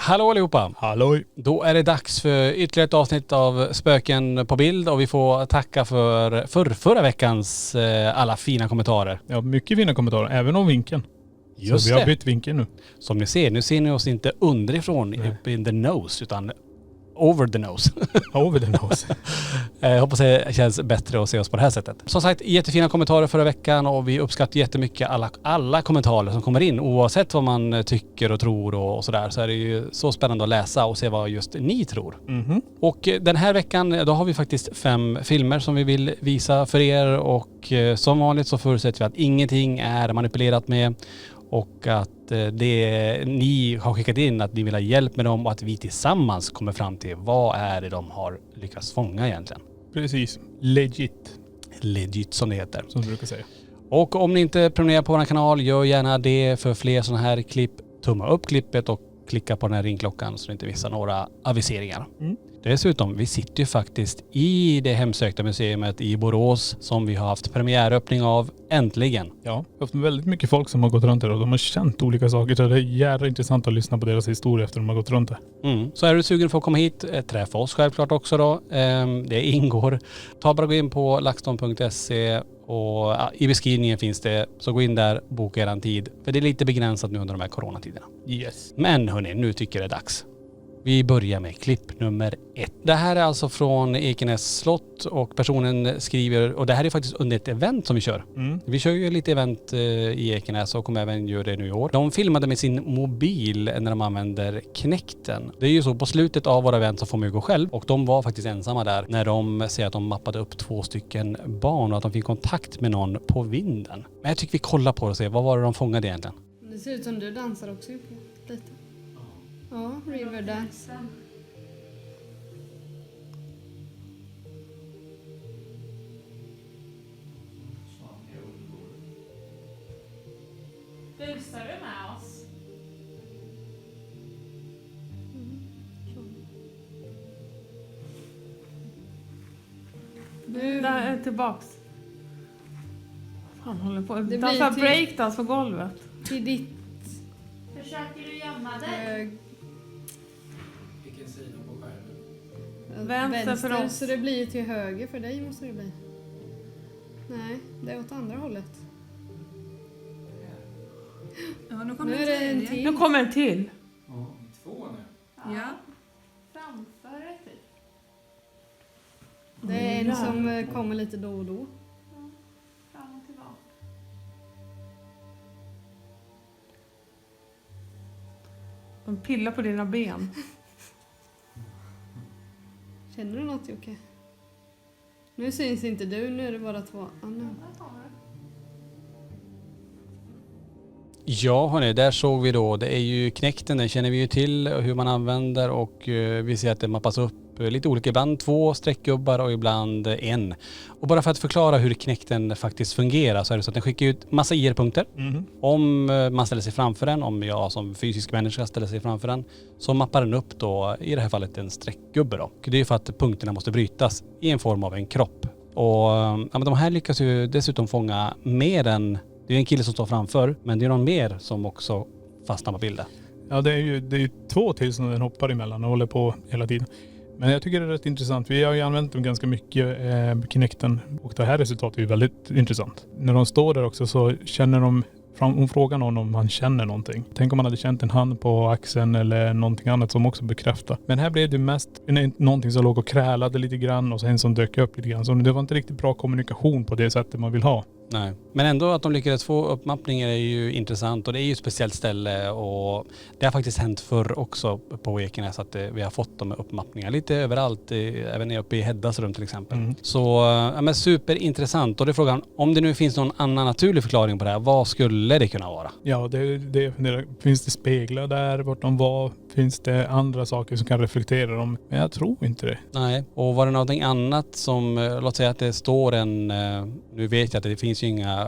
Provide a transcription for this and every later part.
Hallå allihopa! Halloj! Då är det dags för ytterligare ett avsnitt av Spöken på bild och vi får tacka för förra veckans alla fina kommentarer. Ja, mycket fina kommentarer, även om vinkeln. Just så vi har det. bytt vinkel nu. Som ni ser, nu ser ni oss inte underifrån upp in the nose utan over the nose. Over the nose. Jag hoppas det känns bättre att se oss på det här sättet. Som sagt, jättefina kommentarer förra veckan och vi uppskattar jättemycket alla kommentarer som kommer in. Oavsett vad man tycker och tror och sådär, så är det ju så spännande att läsa och se vad just ni tror. Mhm. Och den här veckan, då har vi faktiskt 5 filmer som vi vill visa för er och som vanligt så förutsätter vi att ingenting är manipulerat med och att det ni har skickat in att ni vill ha hjälp med dem och att vi tillsammans kommer fram till vad är det de har lyckats fånga egentligen. Precis. Legit, Legit som det heter. som du brukar säga. Och om ni inte prenumererar på vår kanal, gör gärna det för fler sådana här klipp. Tumma upp klippet och klicka på den här ringklockan så ni inte missar några aviseringar. Mm. Dessutom, vi sitter ju faktiskt i det hemsökta museet i Borås som vi har haft premiäröppning av äntligen. Ja, jag har haft väldigt mycket folk som har gått runt där och de har känt olika saker. Så det är jävligt intressant att lyssna på deras historia efter de har gått runt där. Så är du sugen för att komma hit, träffa oss självklart också då. Det ingår. Ta bara gå in på laxton.se och i beskrivningen finns det. Så gå in där, boka er en tid. För det är lite begränsat nu under de här coronatiderna. Yes. Men hörni, nu tycker jag det är dags. Vi börjar med klipp nummer 1. Det här är alltså från Ekenäs slott och personen skriver, och det här är faktiskt under ett event som vi kör. Mm. Vi kör ju lite event i Ekenäs och kommer även göra det nu i år. De filmade med sin mobil när de använder Knekten. Det är ju så, på slutet av våra event så får man ju gå själv och de var faktiskt ensamma där när de säger att de mappade upp 2 stycken barn och att de fick kontakt med någon på vinden. Men jag tycker vi kollar på det och ser, vad var det de fångade egentligen? Det ser ut som du dansar också på lite. Ja, Riverdance. Busar du med oss? Där är tillbaks. Fan håller på. Det blir Dansar till- breakdance på golvet. Till ditt Försöker du gömma dig? hög... Vilken sida på skärmen? Vänster för oss. Så det blir till höger för dig måste det bli. Nej, det är åt andra hållet. Ja, nu Nu kommer är det en tredje. till. Nu kommer en till. Ja, 2 nu. Ja. Framför dig typ. Det är en som kommer lite då och då. Fram och tillbaka. De pillar på dina ben. Känner du något Jocke? Nu syns inte du, nu är det bara 2. Ah, nu. Ja hörni, där såg vi då, det är ju Knekten, den känner vi ju till hur man använder och vi ser att det mappas upp lite olika, ibland 2 streckgubbar och ibland 1. Och bara för att förklara hur Knekten faktiskt fungerar så är det så att den skickar ut massa IR-punkter. Mhm. Om man ställer sig framför den, om jag som fysisk människa ställer sig framför den, så mappar den upp då i det här fallet en streckgubbe då. Det är ju för att punkterna måste brytas i en form av en kropp. Och ja, men de här lyckas ju dessutom fånga mer än, det är en kille som står framför, men det är någon mer som också fastnar på bilden. Ja, det är ju 2 till som den hoppar emellan och håller på hela tiden. Men jag tycker det är rätt intressant. Vi har ju använt dem ganska mycket, Kinecten, och det här resultatet är ju väldigt intressant. När de står där också så känner de, hon frågar någon om han känner någonting. Tänk om man hade känt en hand på axeln eller någonting annat som också bekräftar. Men här blev det mest någonting som låg och krälade lite grann och sen som dök upp lite grann. Så det var inte riktigt bra kommunikation på det sättet man vill ha. Nej. Men ändå att de lyckades få uppmappningar är ju intressant och det är ju ett speciellt ställe och det har faktiskt hänt förr också på Ekenäs att vi har fått de här uppmappningar lite överallt, även uppe i Heddas rum till exempel. Mm. Så ja, men superintressant och det är frågan, om det nu finns någon annan naturlig förklaring på det här, vad skulle det kunna vara? Ja, det finns det speglar där vart de var? Finns det andra saker som kan reflektera dem? Men jag tror inte det. Nej, och var det någonting annat som, låt säga att det står en, nu vet jag att det finns ju inga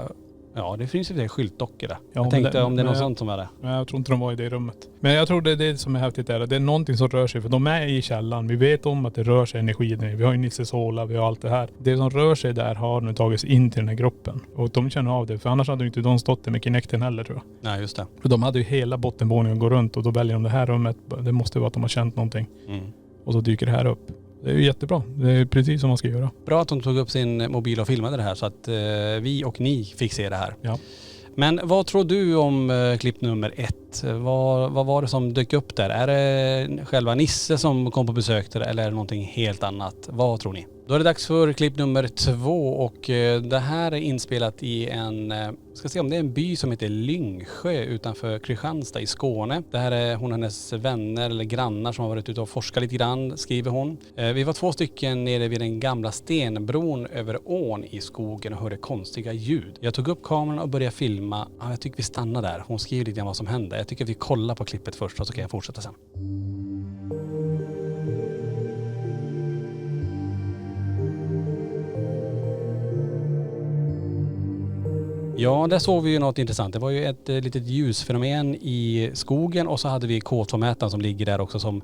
Ja, det finns ju det skyltdockor där. Ja, Jag men tänkte om det är något men sånt som är det. Nej, jag tror inte de var i det rummet. Men jag tror det som är häftigt är att det är någonting som rör sig. För de är i källan. Vi vet om att det rör sig energi där. Vi har ju Nisses håla, vi har allt det här. Det som rör sig där har nu tagits in till den här gruppen. Och de känner av det. För annars hade ju inte de stått där med Kinecten heller, tror jag. Nej, just det. För de hade ju hela bottenvåningen att gå runt och då väljer de det här rummet. Det måste vara att de har känt någonting. Mm. Och så dyker det här upp. Det är ju jättebra. Det är precis som man ska göra. Bra att de tog upp sin mobil och filmade det här så att vi och ni fick se det här. Ja. Men vad tror du om klipp nummer 1? Vad var det som dök upp där? Är det själva Nisse som kom på besök där eller är det någonting helt annat? Vad tror ni? Då är det dags för klipp nummer 2 och det här är inspelat i ska se om det är en by som heter Lyngsjö utanför Kristianstad i Skåne. Det här är hon och hennes vänner eller grannar som har varit ute och forskat lite grann, skriver hon. Vi var 2 stycken nere vid den gamla stenbron över ån i skogen och hörde konstiga ljud. Jag tog upp kameran och började filma. Ja, jag tycker vi stannar där. Hon skriver lite grann vad som hände. Jag tycker vi kollar på klippet först och så kan jag fortsätta sen. Ja, där såg vi ju något intressant. Det var ju ett litet ljusfenomen i skogen och så hade vi K2-mätaren som ligger där också som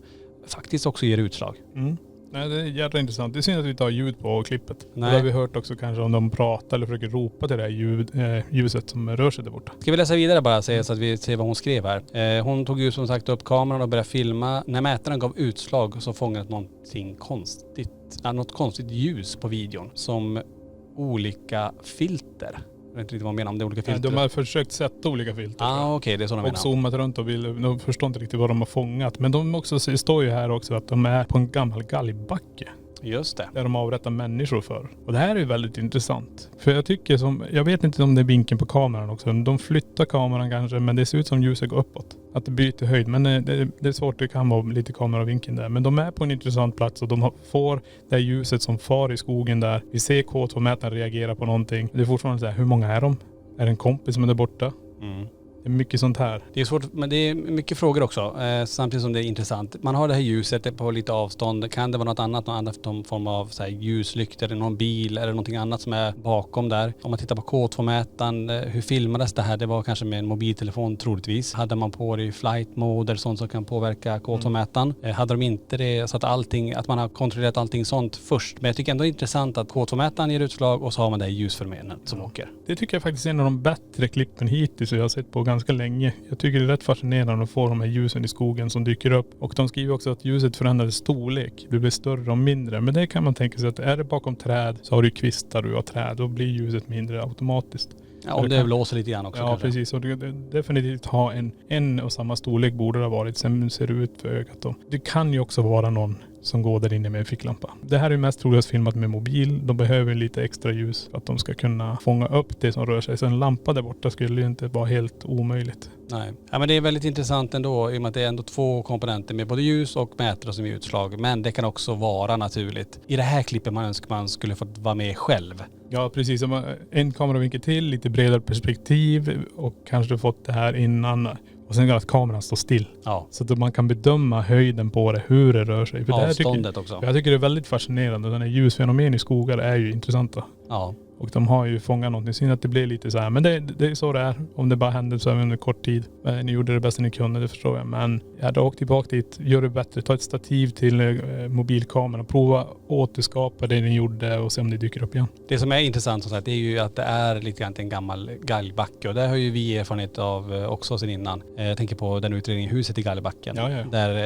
faktiskt också ger utslag. Mm. Nej, det är jätteintressant. Det är synd att vi inte har ljud på klippet. Nej. Det har vi hört också kanske om de pratar eller försöker ropa till det här ljuset som rör sig där borta. Ska vi läsa vidare bara så att vi ser vad hon skrev här. Hon tog ju som sagt upp kameran och började filma. När mätaren gav utslag så fångade något konstigt ljus på videon som olika filter. Jag vet inte riktigt vad de menar om det är olika filter. De har försökt sätta olika filter. Okej, det är så de och menar. zoomat runt och de förstår inte riktigt vad de har fångat. Men de också, det står ju här också att de är på en gammal galgbacke. Just det. Där de avrättar människor för. Och det här är ju väldigt intressant. För jag tycker jag vet inte om det är vinkeln på kameran också. De flyttar kameran kanske men det ser ut som ljuset går uppåt. Att det byter höjd. Men det är svårt, det kan vara lite kameravinkeln där. Men de är på en intressant plats och de får det här ljuset som far i skogen där. Vi ser K2-mätaren reagera på någonting. Det är fortfarande så här, hur många är de? Är det en kompis som är där borta? Mm. Det är mycket sånt här. Det är svårt, men det är mycket frågor också. Samtidigt som det är intressant. Man har det här ljuset på lite avstånd. Kan det vara något annat form av så här, ljuslykt eller någon bil eller någonting annat som är bakom där? Om man tittar på K2-mätaren, hur filmades det här? Det var kanske med en mobiltelefon troligtvis. Hade man på det i flight mode eller sånt som kan påverka K2-mätaren? Hade de inte det så att man har kontrollerat allting sånt först? Men jag tycker ändå det är intressant att K2-mätaren ger utslag och så har man det här ljusfenomenet som åker. Det tycker jag faktiskt är en av de bättre klippen hittills jag har sett på ganska länge. Jag tycker det är rätt fascinerande att få de här ljusen i skogen som dyker upp. Och de skriver också att ljuset förändrade storlek. Det blir större och mindre. Men det kan man tänka sig att är det bakom träd så har du kvistar och träd. Då blir ljuset mindre automatiskt. Ja, om det blåser lite grann också. Ja, kanske. Precis. Och det definitivt ha en och samma storlek borde det ha varit. Sen ser det ut för ögat då. Det kan ju också vara någon som går där inne med en ficklampa. Det här är mest troligast filmat med mobil. De behöver lite extra ljus för att de ska kunna fånga upp det som rör sig. Så en lampa där borta skulle ju inte vara helt omöjligt. Nej. Ja, men det är väldigt intressant ändå i och med att det är ändå 2 komponenter med både ljus och mätare som ger utslag. Men det kan också vara naturligt. I det här klippet man önskar man skulle fått vara med själv. Ja, precis. En kameravinkel till, lite bredare perspektiv och kanske fått det här innan. Och sen att kameran står still. Ja. Så att man kan bedöma höjden på det, hur det rör sig. För avståndet också. Jag tycker det är väldigt fascinerande. Den här ljusfenomen i skogar är ju intressanta. Ja. Och de har ju fångat någonting. Synd att det blir lite så här. Men det är så det är. Om det bara händer så är det under kort tid. Ni gjorde det bästa ni kunde, det förstår jag. Men jag hade åkt tillbaka dit. Gör det bättre. Ta ett stativ till mobilkameran. Prova återskapa det ni gjorde och se om det dyker upp igen. Det som är intressant som sagt, det är ju att det är lite grann en gammal galgbacke. Och det har ju vi erfarenhet av också sedan innan. Jag tänker på den utredningen Huset i Galgbacken. Ja.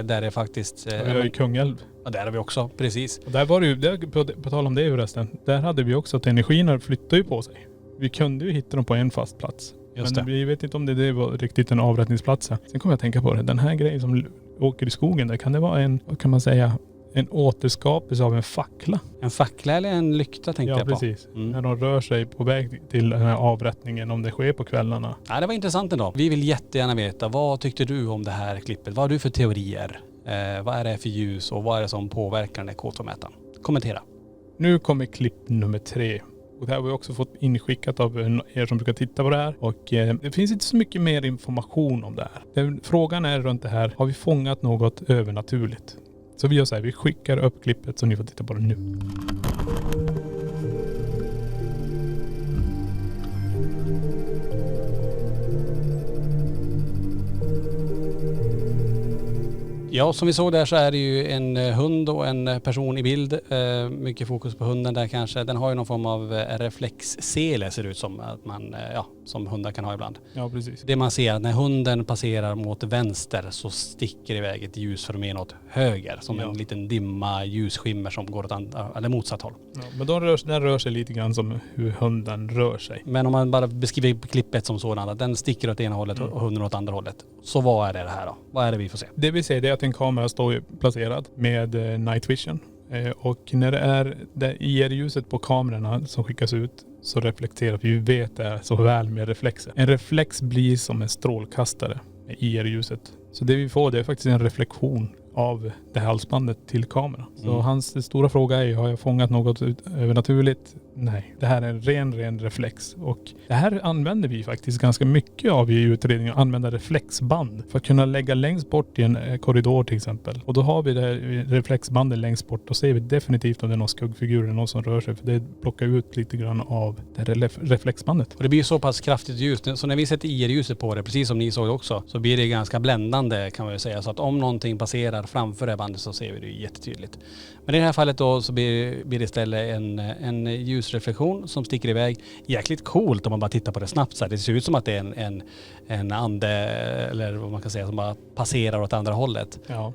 Där är faktiskt... vi har ju Kungälv. Ja, där har vi också, precis. Och där var det ju, på tal om det förresten, där hade vi också att energierna flyttar ju på sig. Vi kunde ju hitta dem på en fast plats. Just men det. Vi vet inte om det var riktigt en avrättningsplats. Sen kommer jag att tänka på det. Den här grejen som åker i skogen där, kan det vara en, vad kan man säga, en återskapelse av en fackla? En fackla eller en lykta tänkte jag på. Ja, precis. När de rör sig på väg till den här avrättningen, om det sker på kvällarna. Ja, det var intressant ändå. Vi vill jättegärna veta, vad tyckte du om det här klippet? Vad har du för teorier? Vad är det för ljus och vad är det som påverkar den här K2-mätaren? Kommentera. Nu kommer klipp nummer 3. Och det här har vi också fått inskickat av er som brukar titta på det här. Och det finns inte så mycket mer information om det här. Frågan är runt det här, har vi fångat något övernaturligt? Så vi gör så här, vi skickar upp klippet så ni får titta på det nu. Ja, som vi såg där så är det ju en hund och en person i bild. Mycket fokus på hunden där kanske. Den har ju någon form av reflexsele ser det ut som att man, som hundar kan ha ibland. Ja, precis. Det man ser att när hunden passerar mot vänster så sticker iväg ett ljusfenomen åt höger. Som en liten dimma ljusskimmer som går åt eller motsatt håll. Ja, men den rör sig lite grann som hur hunden rör sig. Men om man bara beskriver klippet som sådant, att den sticker åt ena hållet och hunden åt andra hållet. Så vad är det här då? Vad är det vi får se? Det vi ser är att en kamera står placerad med night vision. Och när det är det IR-ljuset på kamerorna som skickas ut så reflekterar vi vet det så väl med reflexer. En reflex blir som en strålkastare med IR-ljuset. Så det vi får det är faktiskt en reflektion av det här halsbandet till kameran. Så hans stora fråga är ju, har jag fångat något övernaturligt? Nej, det här är en ren reflex. Och det här använder vi faktiskt ganska mycket av i utredningen, att använda reflexband för att kunna lägga längst bort i en korridor till exempel. Och då har vi det här reflexbandet längst bort. Då ser vi definitivt om det är någon skuggfigur eller någon som rör sig. För det plockar ut lite grann av det här reflexbandet. Och det blir så pass kraftigt ljus. Så när vi sätter IR-ljuset på det, precis som ni såg också, så blir det ganska bländande kan man ju säga. Så att om någonting passerar framför det bandet så ser vi det jättetydligt. Men i det här fallet då så blir det istället en ljusreflektion som sticker iväg. Jäkligt coolt om man bara tittar på det snabbt. Så här. Det ser ut som att det är en ande eller vad man kan säga som bara passerar åt andra hållet. Ja.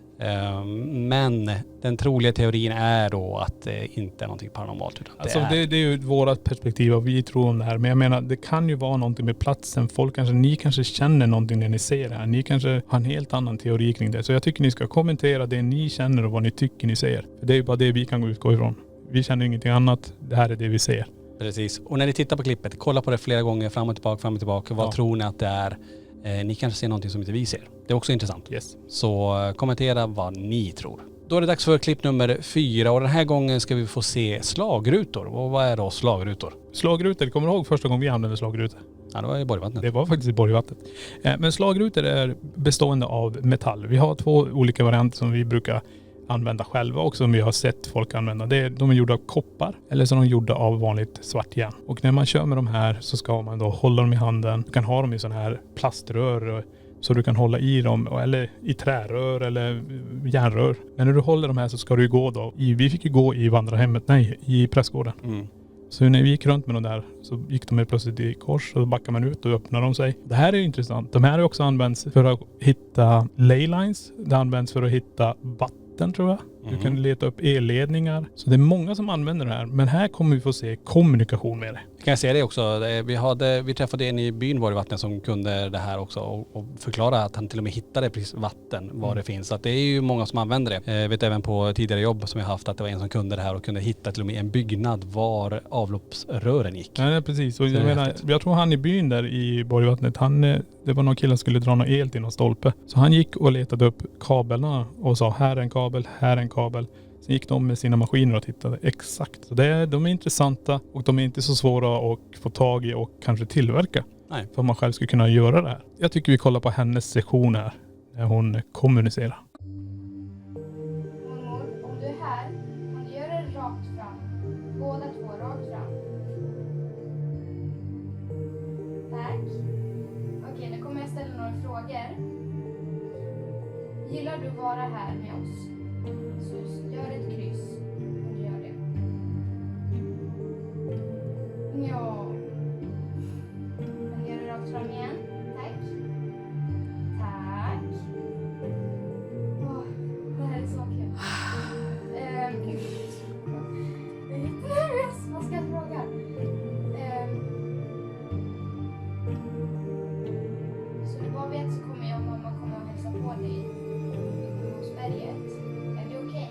Men den troliga teorin är då att det inte är någonting paranormalt. Utan Alltså det är ju vårat perspektiv och vi tror om det här. Men jag menar, det kan ju vara någonting med platsen. Ni kanske känner någonting när ni ser det här. Ni kanske har en helt annan teori kring det. Så jag tycker ni ska kommentera det ni känner och vad ni tycker ni ser. För det är ju bara det vi kan utgå ifrån. Vi känner ingenting annat. Det här är det vi ser. Precis. Och när ni tittar på klippet, kolla på det flera gånger fram och tillbaka. Vad tror ni att det är? Ni kanske ser någonting som inte vi ser. Det är också intressant. Yes. Så kommentera vad ni tror. Då är det dags för klipp nummer 4 och den här gången ska vi få se slagrutor. Och vad är då slagrutor? Slagrutor, kommer du ihåg första gången vi använde slagrutor? Ja, det var i Borgvattnet. Det var faktiskt i Borgvattnet. Men slagrutor är bestående av metall. Vi har 2 olika varianter som vi brukar använda själva också, som vi har sett folk använda. De är gjorda av koppar eller så är de gjorda av vanligt svart järn. Och när man kör med de här så ska man då hålla dem i handen. Du kan ha dem i sån här plaströr så du kan hålla i dem, eller i trärör eller järnrör. Men när du håller de här så ska du gå då. Vi fick ju gå i vandrarhemmet, i prästgården. Så när vi gick runt med de där så gick de plötsligt i kors och då backar man ut och öppnar de sig. Det här är intressant. De här har också använts för att hitta laylines. Det används för att hitta vatten tror jag. Du kan leta upp elledningar. Så det är många som använder det här. Men här kommer vi få se kommunikation med det. Kan jag säga det också? Vi träffade en i byn Borgvattnet som kunde det här också och förklara att han till och med hittade precis vatten var det finns. Så att det är ju många som använder det. Jag vet även på tidigare jobb som jag haft att det var en som kunde det här och kunde hitta till och med en byggnad var avloppsrören gick. Nej, precis. Och jag tror han i byn där i Borgvattnet, det var någon kille som skulle dra någon el till någon stolpe. Så han gick och letade upp kablarna och sa här är en kabel, här är en kabel. Sen gick de med sina maskiner och tittade exakt. Så de är intressanta och de är inte så svåra att få tag i och kanske tillverka. Nej. För att man själv ska kunna göra det här. Jag tycker vi kollar på hennes sektion här när hon kommunicerar. Mormor, om du är här, kan du göra det rakt fram? Båda 2 rakt fram. Tack. Okej, nu kommer jag ställa några frågor. Gillar du att vara här med oss? Så gör ett kryss om du gör det. Ja. Kan du göra det rakt fram igen? Tack. Tack. Åh, det här är så kul. Jag är jättenervös. Vad ska jag fråga? Så du bara vet så kommer jag och mamma komma och hälsa på dig i Mosberget. Är det okej?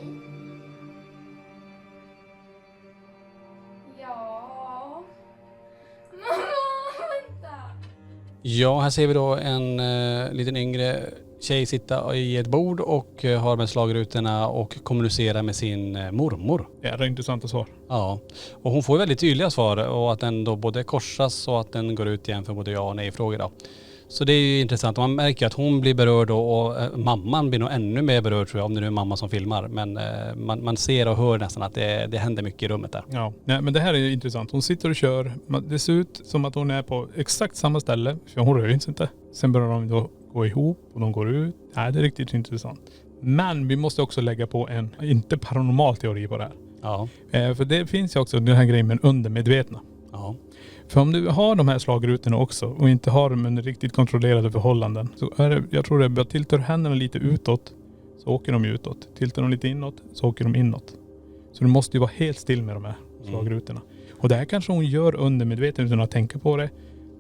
Ja. Mamma, vänta! Ja, här ser vi då en liten yngre tjej sitta i ett bord och har med slagrutorna och kommunicerar med sin mormor. Ja, det är intressanta svar. Ja, och hon får väldigt tydliga svar och att den då både korsas och att den går ut igen för både ja och nej-frågor då. Så det är ju intressant. Man märker att hon blir berörd och mamman blir nog ännu mer berörd tror jag, om det nu är mamma som filmar. Men man ser och hör nästan att det händer mycket i rummet där. Ja, nej, men det här är intressant. Hon sitter och kör. Det ser ut som att hon är på exakt samma ställe. För hon rör inte. Sen börjar de då gå ihop och de går ut. Nej, det är riktigt intressant. Men vi måste också lägga på en, inte paranormal teori på det här. Ja. För det finns ju också den här grejen med undermedvetna. Ja. För om du har de här slagrutorna också och inte har dem under riktigt kontrollerade förhållanden, så är det, jag tror det är bara tiltar händerna lite utåt så åker de utåt. Tiltar de lite inåt så åker de inåt. Så du måste ju vara helt still med de här slagrutorna. Och det här kanske hon gör undermedvetet utan att tänka på det.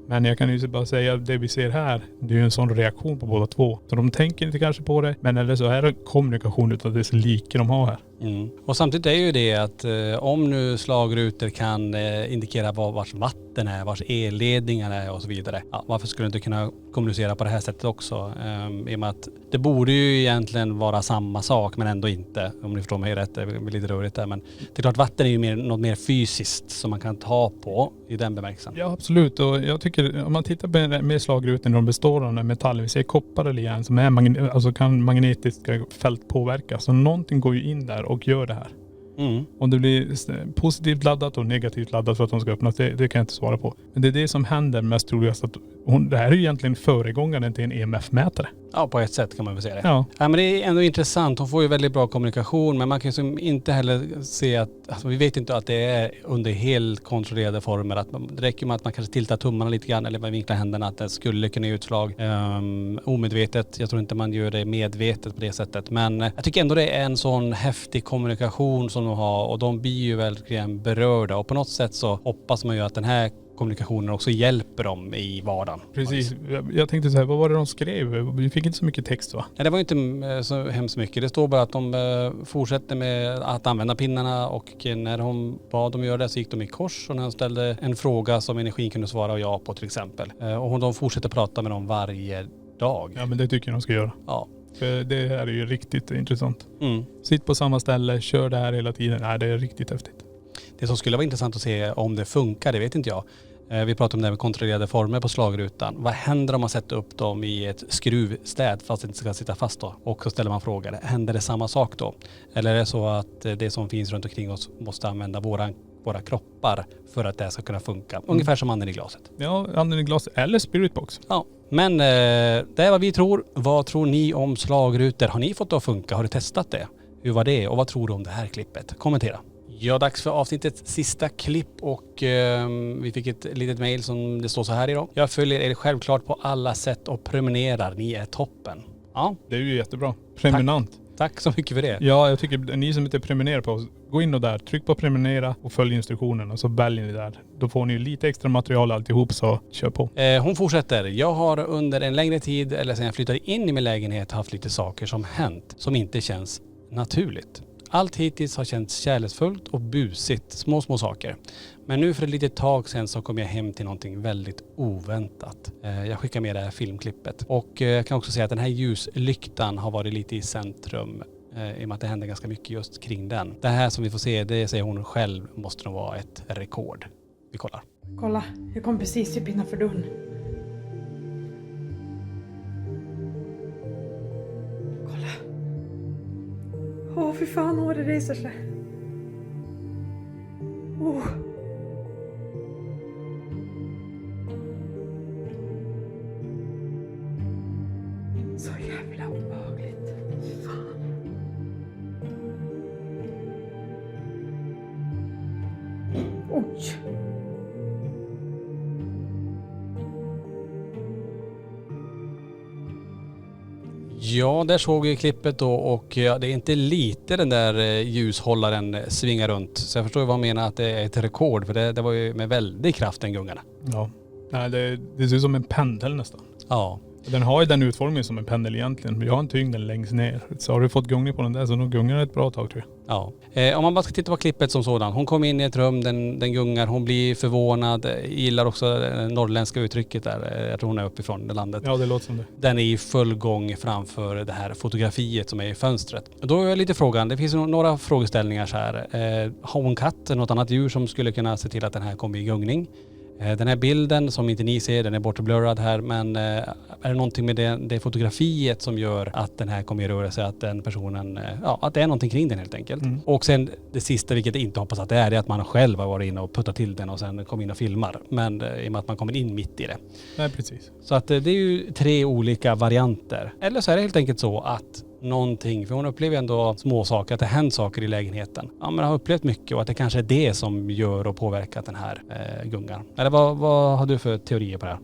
Men jag kan ju bara säga att det vi ser här, det är ju en sån reaktion på båda två. Så de tänker inte kanske på det, men eller så är det kommunikation utav det så lika de har här. Mm. Och samtidigt är ju det att om nu slagrutor kan indikera vars vatten är, vars elledningar är och så vidare. Ja, varför skulle du inte kunna kommunicera på det här sättet också? I och med att det borde ju egentligen vara samma sak men ändå inte. Om ni förstår mig rätt, det är lite rörigt där. Men det är klart, vatten är ju något mer fysiskt som man kan ta på i den bemärkelsen. Ja, absolut. Och jag tycker om man tittar på med slagrutor när de består av metall, vi ser koppar eller järn som är alltså kan magnetiska fält påverka. Så någonting går ju in där och gör det här. Mm. Om det blir positivt laddat och negativt laddat för att de ska öppnas, det kan jag inte svara på. Men det är det som händer mest troligast. Att det här är ju egentligen föregångaren till en EMF-mätare. Ja, på ett sätt kan man väl säga det. Ja. Ja, men det är ändå intressant. Hon får ju väldigt bra kommunikation, men man kan ju inte heller se att, alltså vi vet inte att det är under helt kontrollerade former. Att det räcker med att man kanske tiltar tummarna lite grann eller vinklar händerna, att det skulle kunna ge utslag omedvetet. Jag tror inte man gör det medvetet på det sättet. Men jag tycker ändå det är en sån häftig kommunikation som de har, och de blir ju verkligen berörda. Och på något sätt så hoppas man ju att den här kommunikationen också hjälper dem i vardagen. Precis. Jag tänkte så här, vad var det de skrev? Vi fick inte så mycket text, va? Nej, det var ju inte så hemskt mycket. Det står bara att de fortsätter med att använda pinnarna, och när hon bad dem göra det så gick de i kors, och när hon ställde en fråga som energin kunde svara ja på till exempel. Och de fortsätter prata med dem varje dag. Ja, men det tycker jag de ska göra. Ja. För det här är ju riktigt intressant. Mm. Sitt på samma ställe, kör det här hela tiden. Nej, det är riktigt häftigt. Det som skulle vara intressant att se om det funkar, det vet inte jag. Vi pratar om det här med kontrollerade former på slagrutan. Vad händer om man sätter upp dem i ett skruvstäd fast det inte ska sitta fast då? Och så ställer man frågor. Händer det samma sak då? Eller är det så att det som finns runt omkring oss måste använda våra kroppar för att det ska kunna funka? Ungefär som anden i glaset. Ja, anden i glas eller spiritbox. Ja, men det är vad vi tror. Vad tror ni om slagrutor? Har ni fått det att funka? Har du testat det? Hur var det? Och vad tror du om det här klippet? Kommentera. Ja, dags för avsnittets sista klipp, och vi fick ett litet mejl som det står så här idag. Jag följer er självklart på alla sätt och prenumererar. Ni är toppen. Ja, Det är ju jättebra. Prenumerant. tack så mycket för det. Ja, jag tycker ni som inte prenumererar på oss, gå in och där, tryck på prenumerera och följ instruktionerna, så väljer ni där. Då får ni ju lite extra material alltihop, så kör på. Hon fortsätter. Jag har under en längre tid, eller sedan jag flyttade in i min lägenhet, haft lite saker som hänt som inte känns naturligt. Allt hittills har känts kärleksfullt och busigt, små saker. Men nu för ett litet tag sedan så kom jag hem till någonting väldigt oväntat. Jag skickar med det här filmklippet. Och jag kan också säga att den här ljuslyktan har varit lite i centrum i och med att det händer ganska mycket just kring den. Det här som vi får se, det säger hon själv, måste nog vara ett rekord. Vi kollar. Kolla, jag kom precis typ innanför dörren. Kolla. Åh, fy fan, håret reser sig. Åh. Så jävla obehagligt. Fan. Oj. Ja, där såg vi klippet då, och ja, det är inte lite den där ljushållaren svingar runt. Så jag förstår vad hon menar att det är ett rekord, för det var ju med väldig kraft den gungarna. Ja. Nej, det ser ut som en pendel nästan. Ja. Den har ju den utformningen som en pendel egentligen. Vi har en tyngden längst ner. Så har du fått gungning på den där, så nog gungar det ett bra tag, tror jag. Ja. Om man bara ska titta på klippet som sådan. Hon kommer in i ett rum, den gungar, hon blir förvånad, gillar också det norrländska uttrycket där. Jag tror hon är uppifrån det landet. Ja, det låter som det. Den är i full gång framför det här fotografiet som är i fönstret. Då är lite frågan, det finns några frågeställningar så här. Har hon katt, något annat djur som skulle kunna se till att den här kommer i gungning? Den här bilden som inte ni ser, den är bortblurrad här, men är det någonting med det fotografiet som gör att den här kommer att röra sig, att den personen, att det är någonting kring den helt enkelt. Mm. Och sen det sista, vilket jag inte hoppas att det är att man själv har varit inne och puttat till den och sen kommer in och filmar. Men i och med att man kommer in mitt i det. Nej, precis. Så att det är ju 3 olika varianter. Eller så är det helt enkelt så att någonting. För hon upplever ändå små saker, att det händer saker i lägenheten. Ja, men har upplevt mycket och att det kanske är det som gör och påverkat den här gungan. Eller vad har du för teorier på det här?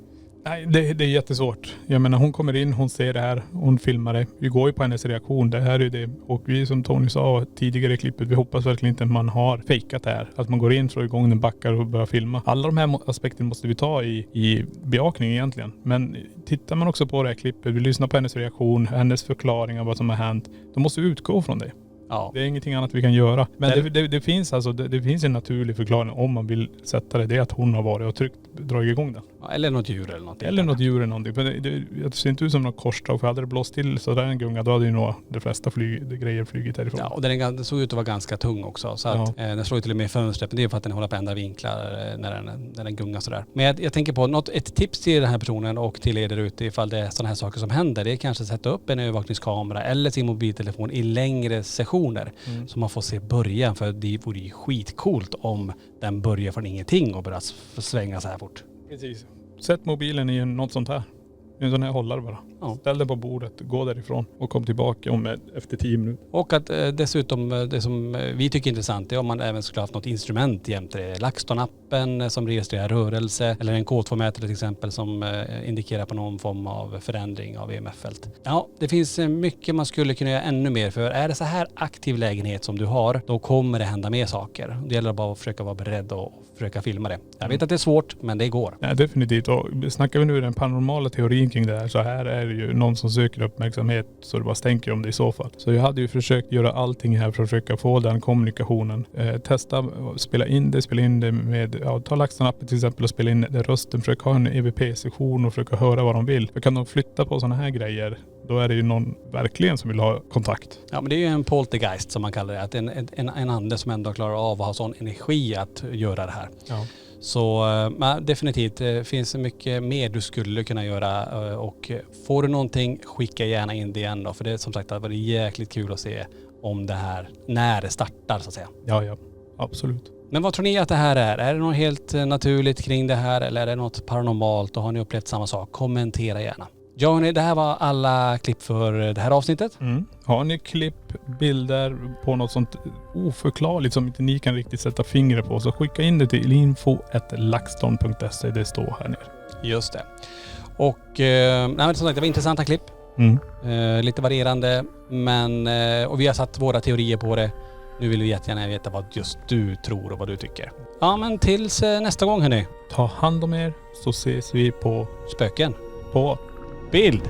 Nej, det är jättesvårt. Jag menar, hon kommer in, hon ser det här, hon filmar det. Vi går ju på hennes reaktion. Det här är det. Och vi, som Tony sa tidigare i klippet, vi hoppas verkligen inte att man har fejkat det här. Att man går in, slår igång den, backar och börjar filma. Alla de här aspekterna måste vi ta i beakning egentligen. Men tittar man också på det här klippet, vi lyssnar på hennes reaktion, hennes förklaring av vad som har hänt. Då måste vi utgå från det. Ja. Det är ingenting annat vi kan göra. Men det finns alltså, det finns en naturlig förklaring om man vill sätta det. Det är att hon har varit och dragit igång den. Eller något djur eller någonting. Eller något djur eller någonting. För det ser inte ut som något korsdrag. För hade det blåst till så där en gunga, då hade ju nog de flesta grejer flugit härifrån. Ja, och den såg ut att vara ganska tung också. Så att, den slår ju till och med i fönstret. Men det är för att den håller på att ändra vinklar när den gungar sådär. Men jag tänker på ett tips till den här personen och till er där ute ifall det är sådana här saker som händer. Det är kanske att sätta upp en övervakningskamera eller sin mobiltelefon i längre sessioner. Så man får se början. För det vore ju skitcoolt om den börjar från ingenting och börjar svänga så här fort. Precis. Sätt mobilen i något sånt här. En sån här hållare bara. Ja. Ställ den på bordet, gå därifrån och kom tillbaka efter 10 minuter. Och att dessutom det som vi tycker är intressant är om man även skulle haft något instrument jämte LaxTon-appen som registrerar rörelse eller en kodformätare till exempel som indikerar på någon form av förändring av EMF-fält. Ja, det finns mycket man skulle kunna göra ännu mer för är det så här aktiv lägenhet som du har, då kommer det hända mer saker. Det gäller bara att försöka vara beredd och försöka filma det. Jag vet att det är svårt, men det går. Ja, definitivt. Och snackar vi nu den paranormala teorin kring det här är det ju någon som söker uppmärksamhet så det bara stänker om det i så fall. Så jag hade ju försökt göra allting här för att försöka få den kommunikationen. Testa spela in det med, ta LaxTon-appen till exempel och spela in rösten. Försöka ha en EVP-sektion och försöka höra vad de vill. För kan de flytta på sådana här grejer, då är det ju någon verkligen som vill ha kontakt. Ja, men det är ju en poltergeist som man kallar det. Att en ande som ändå klarar av att ha sån energi att göra det här. Ja. Så definitivt, det finns mycket mer du skulle kunna göra och får du någonting, skicka gärna in det igen då. För det är som sagt att det var jäkligt kul att se om det här, när det startar så att säga. Ja, absolut. Men vad tror ni att det här är? Är det något helt naturligt kring det här eller är det något paranormalt och har ni upplevt samma sak? Kommentera gärna. Ja hörni, det här var alla klipp för det här avsnittet. Har ni klipp, bilder på något sånt oförklarligt som inte ni kan riktigt sätta fingret på, så skicka in det till info@laxton.se. Det står här nere. Just det. Och som sagt, det var intressanta klipp. Lite varierande, men och vi har satt våra teorier på det. Nu vill vi jättegärna veta vad just du tror och vad du tycker. Ja, men tills nästa gång hörni. Ta hand om er så ses vi på Spöken. På bild.